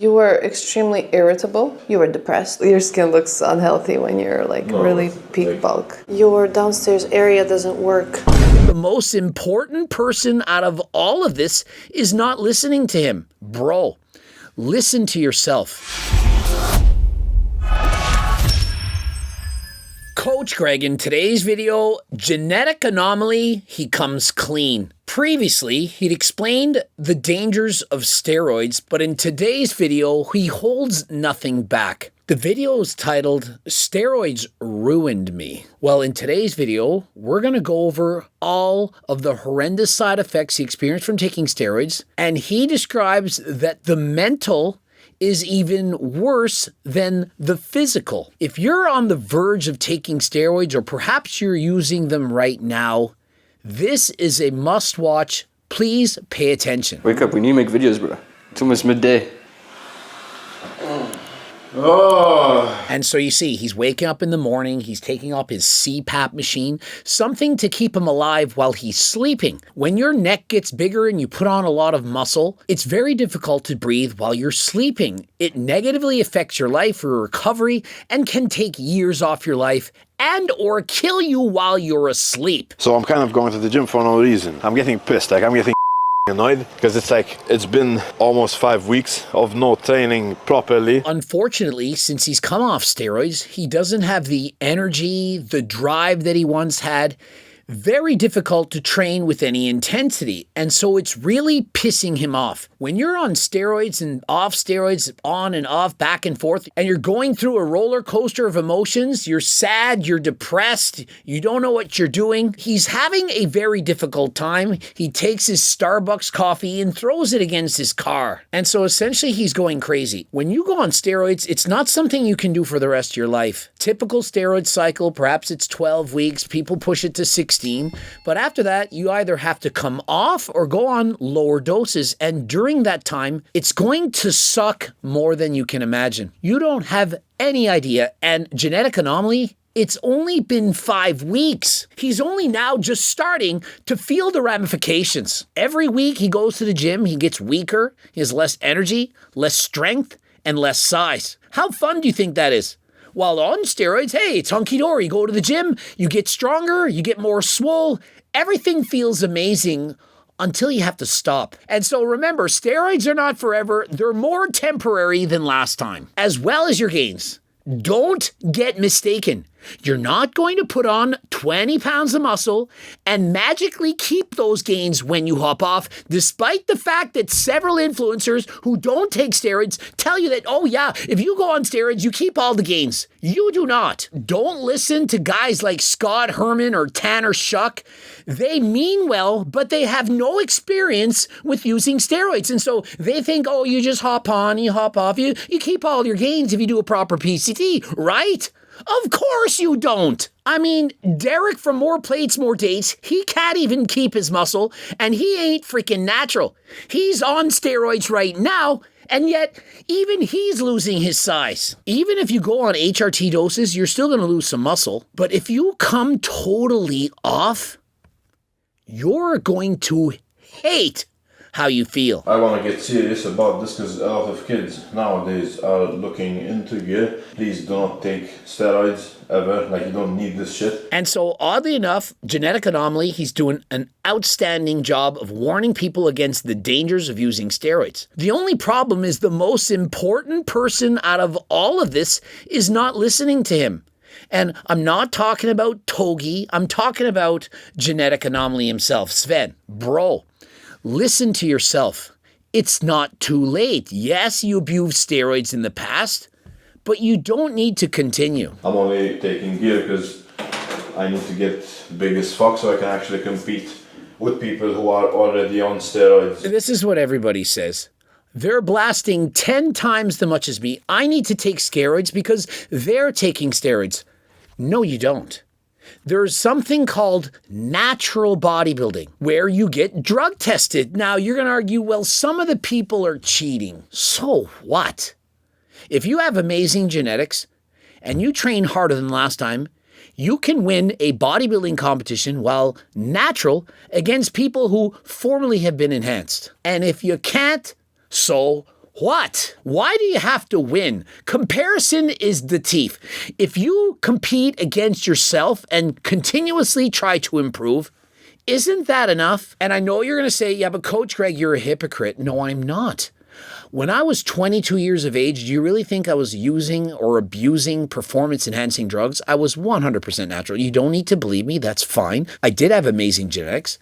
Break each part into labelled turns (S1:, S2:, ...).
S1: You were extremely irritable. You were depressed. Your skin looks unhealthy when you're really peak bulk. Your downstairs area doesn't work.
S2: The most important person out of all of this is not listening to him. Bro, listen to yourself. Coach Greg, in today's video, genetic anomaly, he comes clean. Previously, he'd explained the dangers of steroids, but in today's video, he holds nothing back. The video is titled, Steroids Ruined Me. Well, in today's video, we're going to go over all of the horrendous side effects he experienced from taking steroids, and he describes that the mental is even worse than the physical. If you're on the verge of taking steroids, or perhaps you're using them right now, this is a must-watch. Please pay attention.
S3: Wake up, we need to make videos, bro. It's almost midday.
S2: And so you see, he's waking up in the morning, he's taking up his CPAP machine, something to keep him alive while he's sleeping. When your neck gets bigger and you put on a lot of muscle, it's very difficult to breathe while you're sleeping. It negatively affects your life, your recovery, and can take years off your life and or kill you while you're asleep.
S4: So I'm kind of going to the gym for no reason. I'm getting pissed, I'm getting annoyed because it's been almost 5 weeks of no training properly.
S2: Unfortunately, since he's come off steroids, he doesn't have the energy, the drive that he once had. Very difficult to train with any intensity, and so it's really pissing him off. When you're on steroids and off steroids, on and off, back and forth, and you're going through a roller coaster of emotions, you're sad, you're depressed, you don't know what you're doing, he's having a very difficult time. He takes his Starbucks coffee and throws it against his car. And so essentially he's going crazy. When you go on steroids, it's not something you can do for the rest of your life. Typical steroid cycle, perhaps it's 12 weeks, people push it to 16. But after that, you either have to come off or go on lower doses. And during that time, it's going to suck more than you can imagine. You don't have any idea. And genetic anomaly, it's only been 5 weeks. He's only now just starting to feel the ramifications. Every week he goes to the gym, he gets weaker, he has less energy, less strength, and less size. How fun do you think that is? While on steroids, hey, it's hunky-dory. You go to the gym, you get stronger, you get more swole. Everything feels amazing until you have to stop. And so remember, steroids are not forever. They're more temporary than last time, as well as your gains. Don't get mistaken. You're not going to put on 20 pounds of muscle and magically keep those gains when you hop off, despite the fact that several influencers who don't take steroids tell you that, oh yeah, if you go on steroids, you keep all the gains. You do not. Don't listen to guys like Scott Herman or Tanner Shuck. They mean well, but they have no experience with using steroids. And so they think, oh, you just hop on, you hop off, you keep all your gains if you do a proper PCT, right? Of course you don't. I mean, Derek from More Plates, More Dates, he can't even keep his muscle, and he ain't freaking natural. He's on steroids right now, and yet even he's losing his size. Even if you go on HRT doses, you're still going to lose some muscle. But if you come totally off, you're going to hate how you feel.
S4: I want to get serious about this because a lot of kids nowadays are looking into gear. Please do not take steroids ever. Like, you don't need this shit.
S2: And so oddly enough, genetic anomaly, he's doing an outstanding job of warning people against the dangers of using steroids. The only problem is the most important person out of all of this is not listening to him. And I'm not talking about Togi. I'm talking about genetic anomaly himself. Sven, bro, listen to yourself. It's not too late. Yes, you abused steroids in the past, but you don't need to continue.
S4: I'm only taking gear because I need to get big as fuck so I can actually compete with people who are already on steroids.
S2: This is what everybody says. They're blasting 10 times as much as me. I need to take steroids because they're taking steroids. No, you don't. There's something called natural bodybuilding where you get drug tested. Now, you're going to argue, well, some of the people are cheating. So what? If you have amazing genetics and you train harder than last time, you can win a bodybuilding competition while natural against people who formerly have been enhanced. And if you can't, so What? Why do you have to win? Comparison is the thief. If you compete against yourself and continuously try to improve, isn't that enough? And I know you're going to say, yeah, but Coach Greg, you're a hypocrite. No, I'm not. When I was 22 years of age, do you really think I was using or abusing performance-enhancing drugs? I was 100% natural. You don't need to believe me. That's fine. I did have amazing genetics.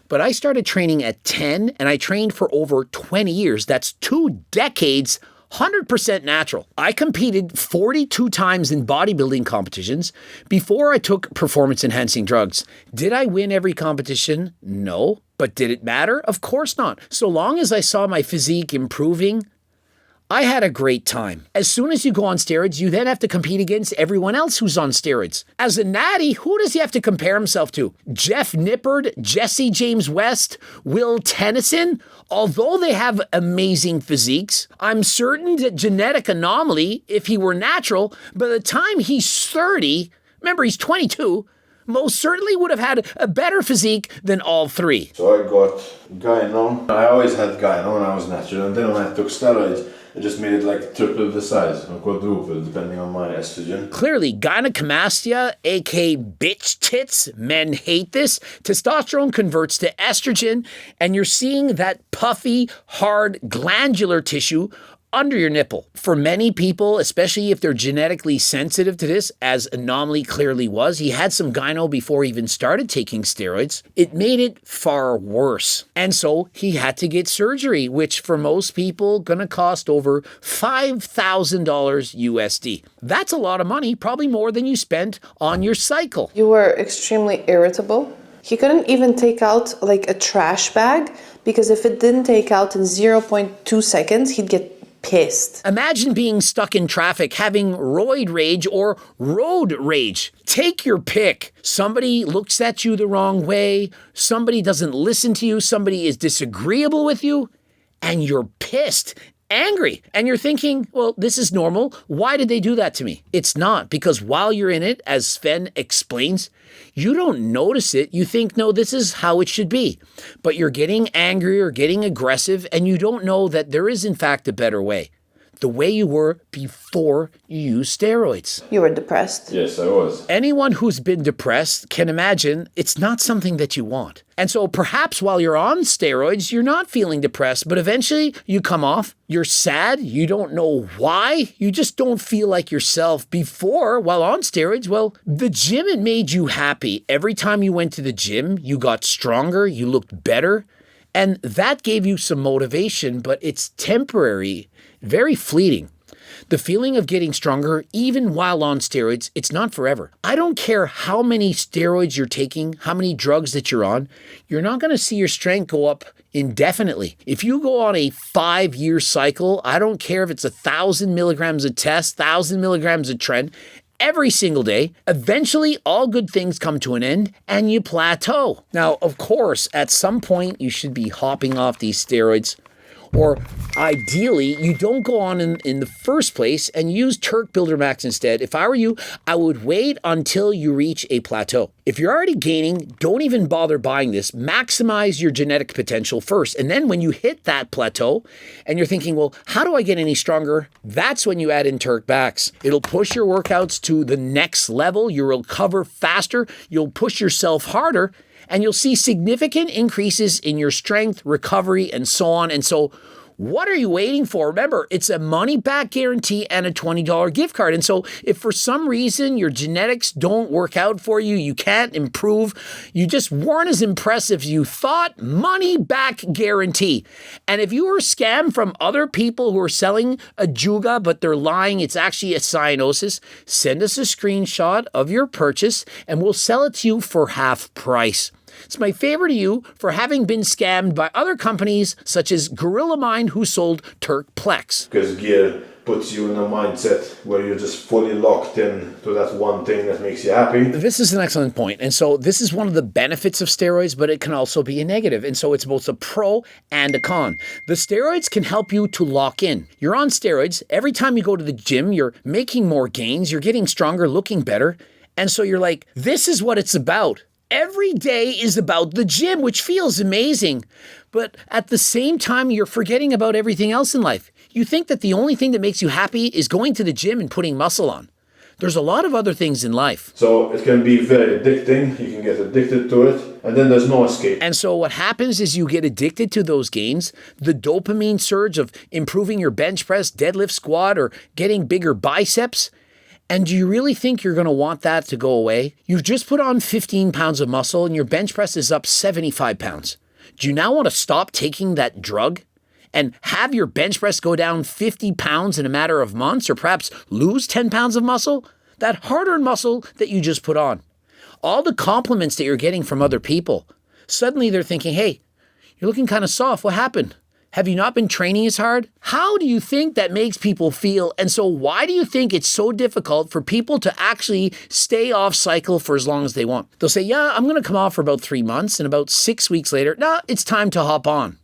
S2: But I started training at 10, and I trained for over 20 years. That's 2 decades, 100% natural. I competed 42 times in bodybuilding competitions before I took performance-enhancing drugs. Did I win every competition? No. But did it matter? Of course not. So long as I saw my physique improving, I had a great time. As soon as you go on steroids, you then have to compete against everyone else who's on steroids. As a natty, who does he have to compare himself to? Jeff Nippard, Jesse James West, Will Tennyson? Although they have amazing physiques, I'm certain that genetic Anomaly, if he were natural, by the time he's 30, remember he's 22, most certainly would have had a better physique than all three.
S4: So I got gyno. I always had gyno when I was natural, and then when I took steroids, it just made it like triple the size, or quadruple, depending on my estrogen.
S2: Clearly, gynecomastia, aka bitch tits, men hate this. Testosterone converts to estrogen, and you're seeing that puffy, hard, glandular tissue under your nipple. For many people, especially if they're genetically sensitive to this, as Anomaly clearly was, he had some gyno before he even started taking steroids, it made it far worse. And so he had to get surgery, which for most people gonna cost over $5,000 USD. That's a lot of money, probably more than you spent on your cycle.
S1: You were extremely irritable. He couldn't even take out like a trash bag because if it didn't take out in 0.2 seconds, he'd get pissed.
S2: Imagine being stuck in traffic, having roid rage or road rage. Take your pick. Somebody looks at you the wrong way, somebody doesn't listen to you, somebody is disagreeable with you, and you're pissed, angry. And you're thinking, well, this is normal. Why did they do that to me? It's not, because while you're in it, as Sven explains, you don't notice it. You think, no, this is how it should be. But you're getting angry or getting aggressive, and you don't know that there is, in fact, a better way. The way you were before you used steroids.
S1: You were depressed.
S4: Yes, I was.
S2: Anyone who's been depressed can imagine it's not something that you want. And so perhaps while you're on steroids, you're not feeling depressed, but eventually you come off, you're sad, you don't know why, you just don't feel like yourself. Before, while on steroids, well, the gym, it made you happy. Every time you went to the gym, you got stronger, you looked better, and that gave you some motivation, but it's temporary, very fleeting. The feeling of getting stronger, even while on steroids, it's not forever. I don't care how many steroids you're taking, how many drugs that you're on, you're not going to see your strength go up indefinitely. If you go on a 5-year cycle, I don't care if it's 1,000 milligrams of test, 1,000 milligrams of tren, every single day, eventually all good things come to an end and you plateau. Now, of course, at some point you should be hopping off these steroids, or ideally, you don't go on in the first place and use Turk Builder Max instead. If I were you, I would wait until you reach a plateau. If you're already gaining, don't even bother buying this. Maximize your genetic potential first. And then when you hit that plateau and you're thinking, well, how do I get any stronger? That's when you add in Turk Max. It'll push your workouts to the next level. You'll recover faster. You'll push yourself harder. And you'll see significant increases in your strength, recovery, and so on. And so what are you waiting for? Remember, it's a money-back guarantee and a $20 gift card. And so if for some reason your genetics don't work out for you, you can't improve, you just weren't as impressive as you thought, money-back guarantee. And if you were scammed from other people who are selling a Juga, but they're lying, it's actually a cyanosis, send us a screenshot of your purchase and we'll sell it to you for half price. It's my favor to you for having been scammed by other companies such as Gorilla Mind, who sold Turk Plex.
S4: Because gear puts you in a mindset where you're just fully locked in to that one thing that makes you happy.
S2: This is an excellent point. And so this is one of the benefits of steroids, but it can also be a negative. And so it's both a pro and a con. The steroids can help you to lock in. You're on steroids. Every time you go to the gym, you're making more gains. You're getting stronger, looking better. And so you're like, this is what it's about. Every day is about the gym, which feels amazing. But at the same time, you're forgetting about everything else in life. You think that the only thing that makes you happy is going to the gym and putting muscle on. There's a lot of other things in life.
S4: So it can be very addicting, you can get addicted to it, and then there's no escape.
S2: And so what happens is you get addicted to those gains, the dopamine surge of improving your bench press, deadlift, squat, or getting bigger biceps. And do you really think you're going to want that to go away? You've just put on 15 pounds of muscle and your bench press is up 75 pounds. Do you now want to stop taking that drug and have your bench press go down 50 pounds in a matter of months, or perhaps lose 10 pounds of muscle? That hard-earned muscle that you just put on. All the compliments that you're getting from other people. Suddenly they're thinking, hey, you're looking kind of soft. What happened? Have you not been training as hard? How do you think that makes people feel? And so why do you think it's so difficult for people to actually stay off cycle for as long as they want? They'll say, yeah, I'm going to come off for about 3 months, and about 6 weeks later, no, it's time to hop on.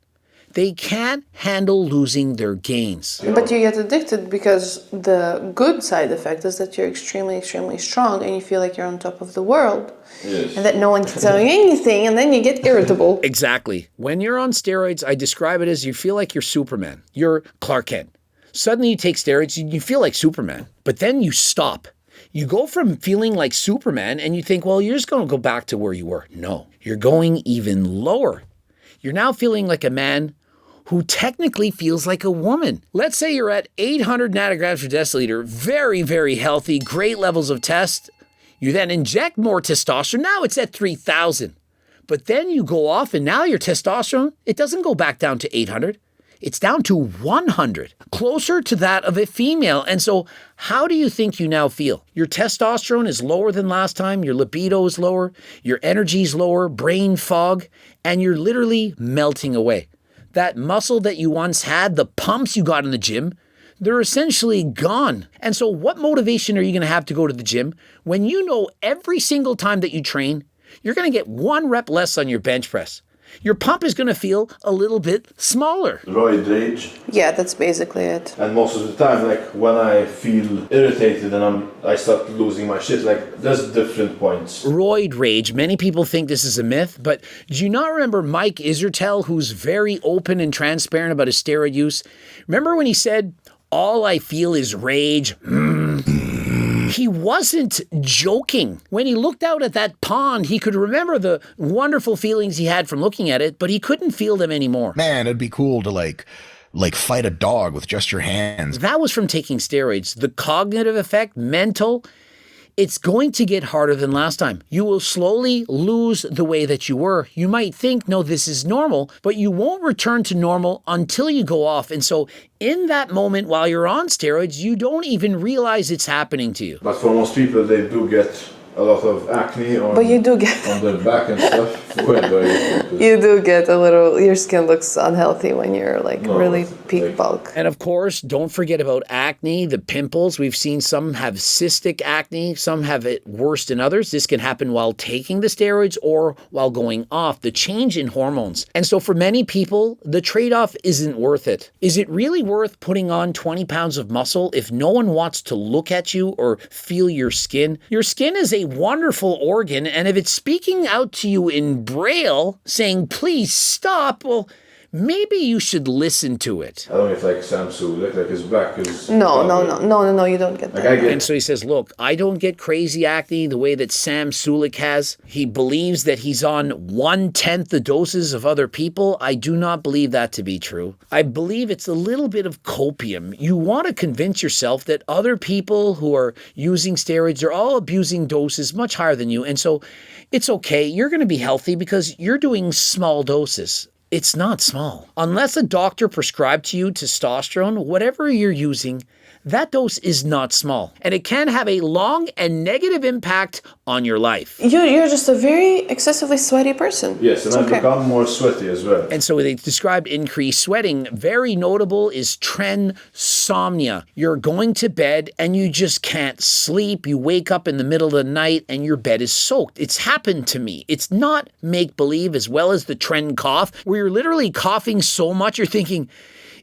S2: They can't handle losing their gains.
S1: But you get addicted because the good side effect is that you're extremely, extremely strong and you feel like you're on top of the world.
S4: Yes.
S1: And that no one can tell you anything, and then you get irritable.
S2: Exactly. When you're on steroids, I describe it as you feel like you're Superman. You're Clark Kent. Suddenly you take steroids and you feel like Superman. But then you stop. You go from feeling like Superman and you think, well, you're just going to go back to where you were. No, you're going even lower. You're now feeling like a man who technically feels like a woman. Let's say you're at 800 nanograms per deciliter, very, very healthy, great levels of test. You then inject more testosterone. Now it's at 3,000. But then you go off and now your testosterone, it doesn't go back down to 800. It's down to 100, closer to that of a female. And so how do you think you now feel? Your testosterone is lower than last time. Your libido is lower. Your energy is lower, brain fog, and you're literally melting away. That muscle that you once had, the pumps you got in the gym, they're essentially gone. And so what motivation are you going to have to go to the gym when you know every single time that you train, you're going to get 1 rep less on your bench press? Your pump is going to feel a little bit smaller.
S4: Roid rage.
S1: Yeah, that's basically it.
S4: And most of the time, like when I feel irritated and I start losing my shit, like there's different points.
S2: Roid rage. Many people think this is a myth, but do you not remember Mike Isertel, who's very open and transparent about his steroid use? Remember when he said, all I feel is rage? He wasn't joking. When he looked out at that pond, he could remember the wonderful feelings he had from looking at it, but he couldn't feel them anymore.
S5: Man, it'd be cool to like fight a dog with just your hands.
S2: That was from taking steroids. The cognitive effect, mental, it's going to get harder than last time. You will slowly lose the way that you were. You might think, no, this is normal, but you won't return to normal until you go off. And so in that moment while you're on steroids, you don't even realize it's happening to you.
S4: But for most people, they do get a lot of acne on,
S1: But you do get
S4: on their back and stuff.
S1: you do get a little, your skin looks unhealthy when you're like really peak
S4: like-
S1: bulk.
S2: And of course, don't forget about acne, the pimples. We've seen some have cystic acne, some have it worse than others. This can happen while taking the steroids or while going off, the change in hormones. And so for many people, the trade-off isn't worth it. Is it really worth putting on 20 pounds of muscle if no one wants to look at you or feel your skin? Your skin is a wonderful organ, and if it's speaking out to you in Braille, saying, please stop, well, maybe you should listen to it.
S4: I don't get like Sam Sulek, like his back is...
S1: No, you don't get
S4: Like
S1: that.
S4: I get
S2: And so he says, look, I don't get crazy acne the way that Sam Sulek has. He believes that he's on 1/10 the doses of other people. I do not believe that to be true. I believe it's a little bit of copium. You want to convince yourself that other people who are using steroids are all abusing doses much higher than you. And so it's okay. You're going to be healthy because you're doing small doses. It's not small. Unless a doctor prescribed to you testosterone, whatever you're using, that dose is not small. And it can have a long and negative impact on your life.
S1: You're just a very excessively sweaty person.
S4: Yes, and
S1: It's
S4: I've
S1: okay.
S4: become more sweaty as well.
S2: And so they described increased sweating. Very notable is trensomnia. You're going to bed and you just can't sleep. You wake up in the middle of the night and your bed is soaked. It's happened to me. It's not make-believe, as well as the trend cough, where you're literally coughing so much you're thinking,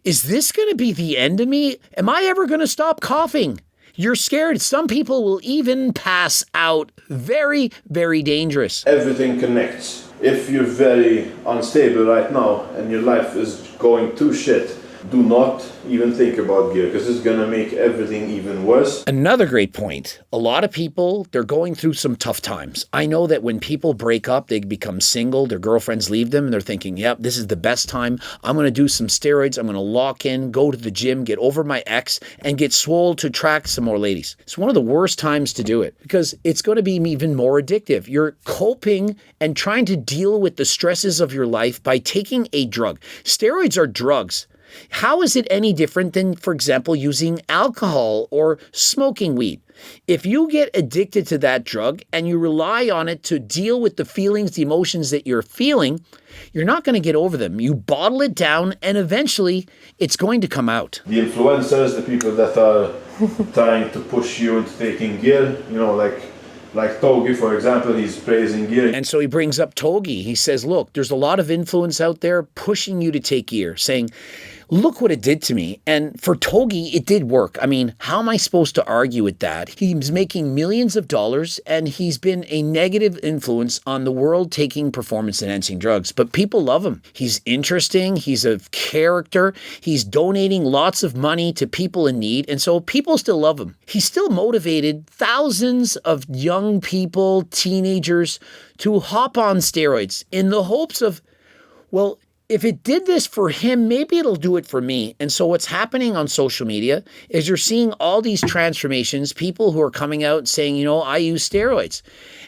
S2: is this going to be the end of me? Am I ever going to stop coughing? You're scared. Some people will even pass out. Very, very dangerous.
S4: Everything connects. If you're very unstable right now and your life is going to shit, do not even think about gear, because it's gonna make everything even worse.
S2: Another great point. A lot of people, they're going through some tough times. I know that when people break up, they become single, their girlfriends leave them, and they're thinking, yep, this is the best time. I'm going to do some steroids. I'm going to lock in, go to the gym, get over my ex, and get swole to attract some more ladies. It's one of the worst times to do it because it's going to be even more addictive. You're coping and trying to deal with the stresses of your life by taking a drug. Steroids are drugs. How is it any different than, for example, using alcohol or smoking weed? If you get addicted to that drug and you rely on it to deal with the feelings, the emotions that you're feeling, you're not going to get over them. You bottle it down and eventually it's going to come out.
S4: The influencers, the people that are trying to push you into taking gear, you know, like Togi, for example, he's praising gear.
S2: And so he brings up Togi. He says, look, there's a lot of influence out there pushing you to take gear, saying, look what it did to me. And for Togi, it did work. I mean, how am I supposed to argue with that? He's making millions of dollars and he's been a negative influence on the world taking performance-enhancing drugs. But people love him. He's interesting. He's a character. He's donating lots of money to people in need. And so people still love him. He's still motivated thousands of young people, teenagers, to hop on steroids in the hopes of, well, if it did this for him, maybe it'll do it for me. And so what's happening on social media is you're seeing all these transformations, people who are coming out saying, you know, I use steroids.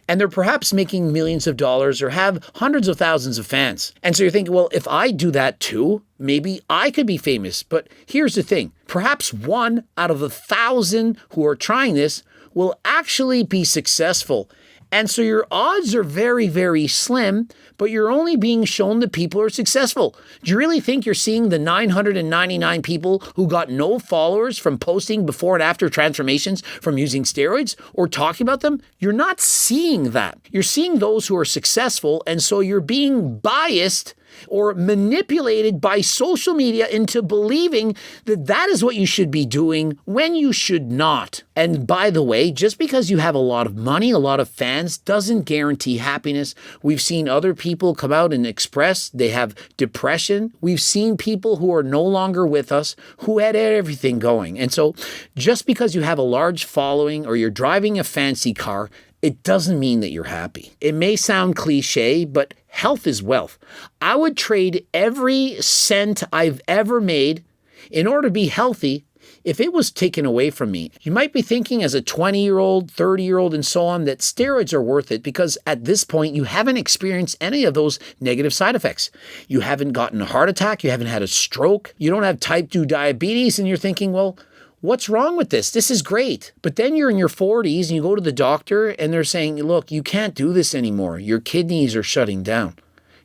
S2: And they're perhaps making millions of dollars or have hundreds of thousands of fans. And so you're thinking, well, if I do that too, maybe I could be famous. But here's the thing. Perhaps 1 out of 1,000 who are trying this will actually be successful. And so your odds are very, very slim, but you're only being shown the people who are successful. Do you really think you're seeing the 999 people who got no followers from posting before and after transformations from using steroids or talking about them? You're not seeing that. You're seeing those who are successful, and so you're being biased or manipulated by social media into believing that that is what you should be doing when you should not. And by the way, just because you have a lot of money, a lot of fans, doesn't guarantee happiness. We've seen other people come out and express they have depression. We've seen people who are no longer with us who had everything going. And so just because you have a large following or you're driving a fancy car, it doesn't mean that you're happy. It may sound cliche, but health is wealth. I would trade every cent I've ever made in order to be healthy if it was taken away from me. You might be thinking as a 20-year-old, 30-year-old, and so on that steroids are worth it because at this point you haven't experienced any of those negative side effects. You haven't gotten a heart attack, you haven't had a stroke, you don't have type 2 diabetes, and you're thinking, well, what's wrong with this? This is great. But then you're in your 40s and you go to the doctor and they're saying, look, you can't do this anymore. Your kidneys are shutting down,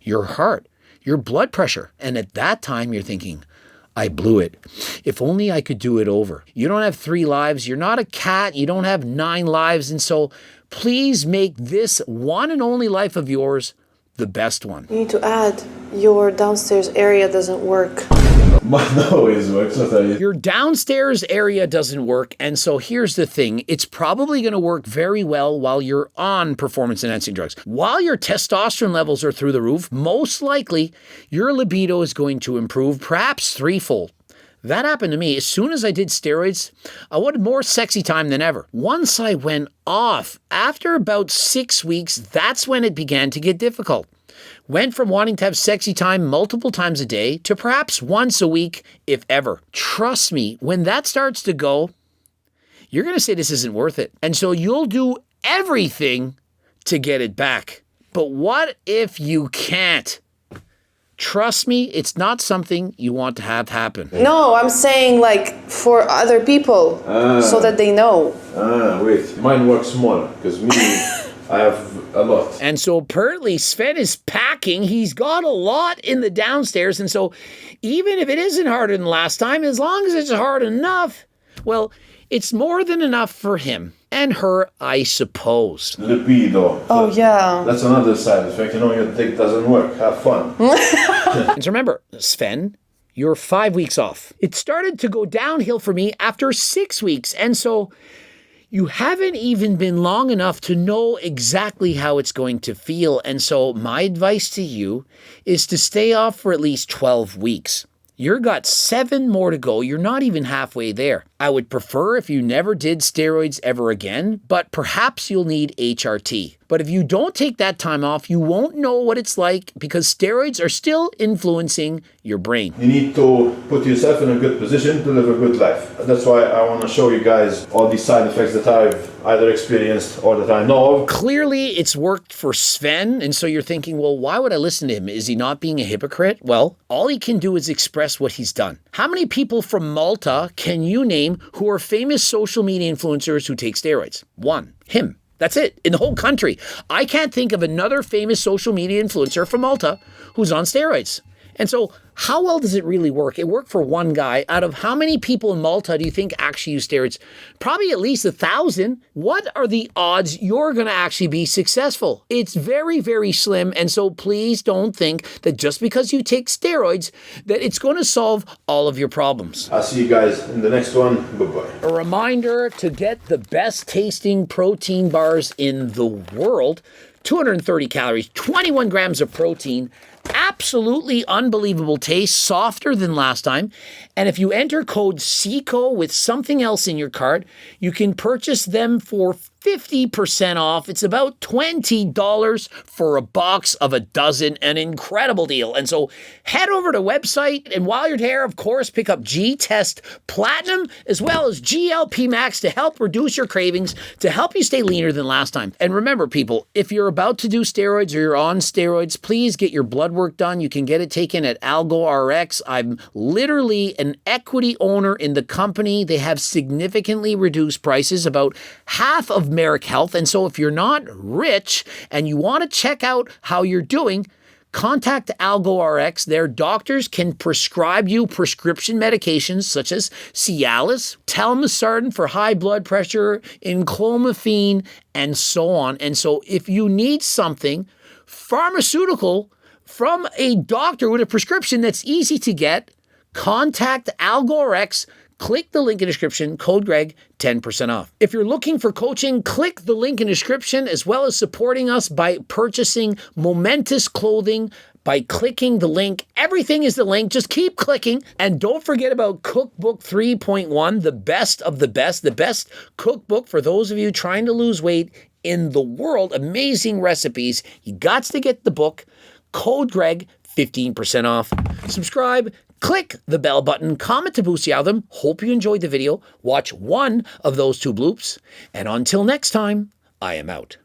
S2: your heart, your blood pressure. And at that time you're thinking, I blew it. If only I could do it over. You don't have 3 lives. You're not a cat. You don't have 9 lives. And so please make this one and only life of yours the best one.
S1: You need to add, your downstairs area doesn't work.
S4: Mine always works, I'll tell you.
S2: Your downstairs area doesn't work, and so here's the thing. It's probably going to work very well while you're on performance-enhancing drugs. While your testosterone levels are through the roof, most likely your libido is going to improve, perhaps 3-fold. That happened to me. As soon as I did steroids, I wanted more sexy time than ever. Once I went off, after about 6 weeks, that's when it began to get difficult. Went from wanting to have sexy time multiple times a day to perhaps once a week, if ever. Trust me, when that starts to go, you're going to say this isn't worth it. And so you'll do everything to get it back. But what if you can't? Trust me, it's not something you want to have happen.
S1: No, I'm saying like for other people, so that they know.
S4: Wait, mine works more, because me, I have a lot.
S2: And so apparently Sven is packing. He's got a lot in the downstairs. And so even if it isn't harder than last time, as long as it's hard enough, well, it's more than enough for him and her, I suppose.
S4: Libido.
S1: Oh, yeah.
S4: That's another side effect. You know, your dick doesn't work. Have fun.
S2: And so remember, Sven, you're 5 weeks off. It started to go downhill for me after 6 weeks. And so you haven't even been long enough to know exactly how it's going to feel. And so my advice to you is to stay off for at least 12 weeks. You've got 7 more to go. You're not even halfway there. I would prefer if you never did steroids ever again, but perhaps you'll need HRT. But if you don't take that time off, you won't know what it's like because steroids are still influencing your brain.
S4: You need to put yourself in a good position to live a good life. That's why I want to show you guys all these side effects that I've either experienced or that I know of.
S2: Clearly, it's worked for Sven, and so you're thinking, well, why would I listen to him? Is he not being a hypocrite? Well, all he can do is express what he's done. How many people from Malta can you name who are famous social media influencers who take steroids? One. Him. That's it, in the whole country. I can't think of another famous social media influencer from Malta who's on steroids. And so how well does it really work? It worked for one guy. Out of how many people in Malta do you think actually use steroids? Probably at least 1,000. What are the odds you're going to actually be successful? It's very, very slim. And so please don't think that just because you take steroids that it's going to solve all of your problems.
S4: I'll see you guys in the next one. Goodbye.
S2: A reminder to get the best tasting protein bars in the world. 230 calories, 21 grams of protein, absolutely unbelievable taste, softer than last time. And if you enter code CICO with something else in your cart, you can purchase them for 50% off. It's about $20 for a box of a dozen, an incredible deal. And so head over to website, and while you're there, of course, pick up G-Test Platinum as well as GLP Max to help reduce your cravings, to help you stay leaner than last time. And remember, people, if you're about to do steroids or you're on steroids, please get your blood work done. You can get it taken at AlgoRx. I'm literally an equity owner in the company. They have significantly reduced prices, about half of Merrick Health. And so if you're not rich and you want to check out how you're doing, contact AlgoRx. Their doctors can prescribe you prescription medications such as Cialis, telmisartan for high blood pressure, enclomiphene, and so on. And so if you need something pharmaceutical from a doctor with a prescription that's easy to get, contact AlgoRx. Click the link in the description, code Greg, 10% off. If you're looking for coaching, click the link in the description, as well as supporting us by purchasing Momentous clothing by clicking the link. Everything is the link. Just keep clicking. And don't forget about Cookbook 3.1, the best of the best cookbook for those of you trying to lose weight in the world. Amazing recipes. You got to get the book. Code Greg, 15% off. Subscribe. Click the bell button, comment to boost the algorithm. Hope you enjoyed the video. Watch one of those 2 bloops. And until next time, I am out.